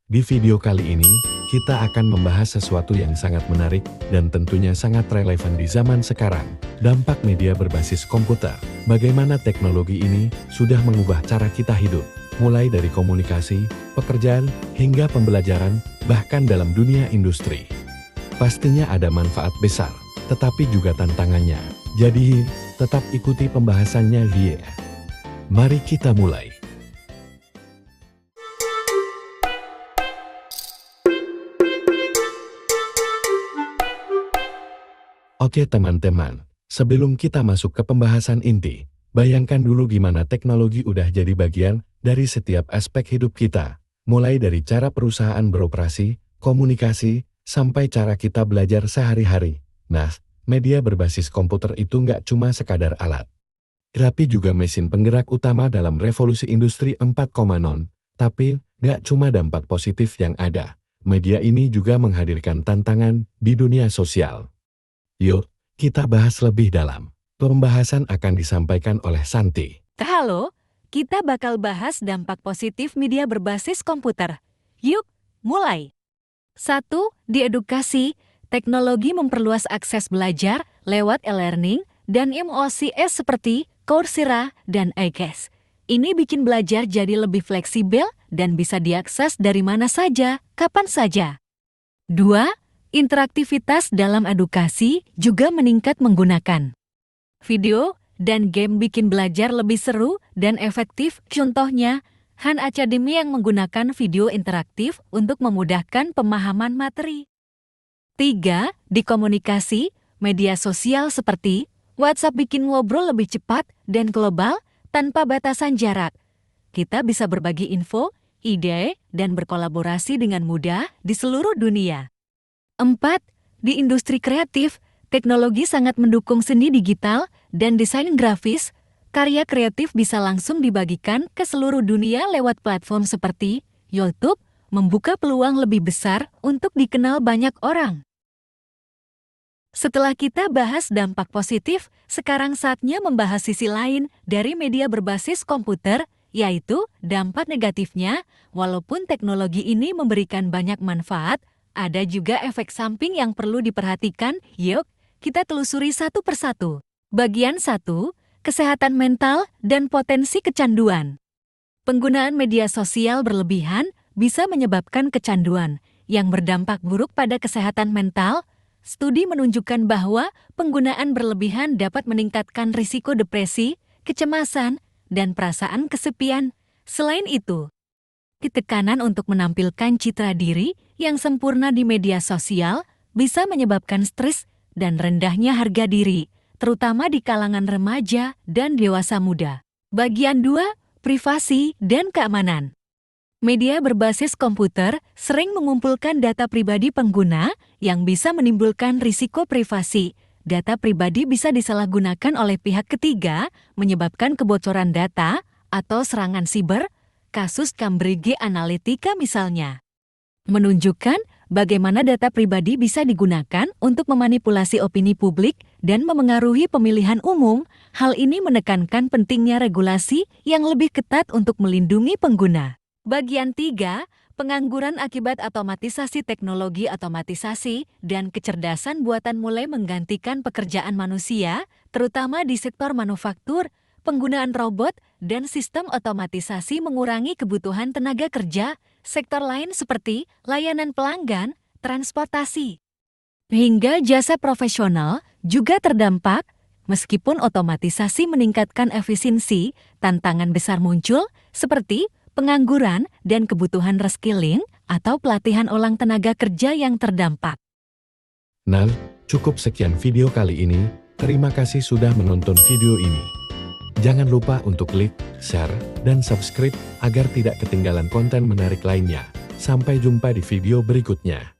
Di video kali ini, kita akan membahas sesuatu yang sangat menarik dan tentunya sangat relevan di zaman sekarang. Dampak media berbasis komputer. Bagaimana teknologi ini sudah mengubah cara kita hidup, mulai dari komunikasi, pekerjaan, hingga pembelajaran, bahkan dalam dunia industri. Pastinya ada manfaat besar, tetapi juga tantangannya. Jadi, tetap ikuti pembahasannya ya. Mari kita mulai. Oke teman-teman, sebelum kita masuk ke pembahasan inti, bayangkan dulu gimana teknologi udah jadi bagian dari setiap aspek hidup kita, mulai dari cara perusahaan beroperasi, komunikasi, sampai cara kita belajar sehari-hari. Nah, media berbasis komputer itu nggak cuma sekadar alat, tapi juga mesin penggerak utama dalam revolusi industri 4.0. Tapi, nggak cuma dampak positif yang ada, media ini juga menghadirkan tantangan di dunia sosial. Yuk, kita bahas lebih dalam. Pembahasan akan disampaikan oleh Santi. Halo, kita bakal bahas dampak positif media berbasis komputer. Yuk, mulai. 1. Di edukasi, teknologi memperluas akses belajar lewat e-learning dan MOOCs seperti Coursera dan iClass. Ini bikin belajar jadi lebih fleksibel dan bisa diakses dari mana saja, kapan saja. 2. Interaktivitas dalam edukasi juga meningkat menggunakan video dan game bikin belajar lebih seru dan efektif. Contohnya, Han Academy yang menggunakan video interaktif untuk memudahkan pemahaman materi. 3. Di komunikasi, media sosial seperti WhatsApp bikin ngobrol lebih cepat dan global tanpa batasan jarak. Kita bisa berbagi info, ide, dan berkolaborasi dengan mudah di seluruh dunia. 4. Di industri kreatif, teknologi sangat mendukung seni digital dan desain grafis. Karya kreatif bisa langsung dibagikan ke seluruh dunia lewat platform seperti YouTube, membuka peluang lebih besar untuk dikenal banyak orang. Setelah kita bahas dampak positif, sekarang saatnya membahas sisi lain dari media berbasis komputer, yaitu dampak negatifnya. Walaupun teknologi ini memberikan banyak manfaat, ada juga efek samping yang perlu diperhatikan. Yuk, kita telusuri satu persatu. Bagian 1, kesehatan mental dan potensi kecanduan. Penggunaan media sosial berlebihan bisa menyebabkan kecanduan yang berdampak buruk pada kesehatan mental. Studi menunjukkan bahwa penggunaan berlebihan dapat meningkatkan risiko depresi, kecemasan, dan perasaan kesepian. Selain itu, tekanan untuk menampilkan citra diri yang sempurna di media sosial bisa menyebabkan stres dan rendahnya harga diri, terutama di kalangan remaja dan dewasa muda. Bagian 2, privasi dan keamanan. Media berbasis komputer sering mengumpulkan data pribadi pengguna yang bisa menimbulkan risiko privasi. Data pribadi bisa disalahgunakan oleh pihak ketiga, menyebabkan kebocoran data atau serangan siber. Kasus Cambridge Analytica misalnya menunjukkan bagaimana data pribadi bisa digunakan untuk memanipulasi opini publik dan memengaruhi pemilihan umum. Hal ini menekankan pentingnya regulasi yang lebih ketat untuk melindungi pengguna. Bagian 3, pengangguran akibat otomatisasi. Teknologi otomatisasi dan kecerdasan buatan mulai menggantikan pekerjaan manusia, terutama di sektor manufaktur. Penggunaan robot dan sistem otomatisasi mengurangi kebutuhan tenaga kerja. Sektor lain seperti layanan pelanggan, transportasi, hingga jasa profesional juga terdampak. Meskipun otomatisasi meningkatkan efisiensi, tantangan besar muncul seperti pengangguran dan kebutuhan reskilling atau pelatihan ulang tenaga kerja yang terdampak. Nah, cukup sekian video kali ini. Terima kasih sudah menonton video ini. Jangan lupa untuk klik, share, dan subscribe agar tidak ketinggalan konten menarik lainnya. Sampai jumpa di video berikutnya.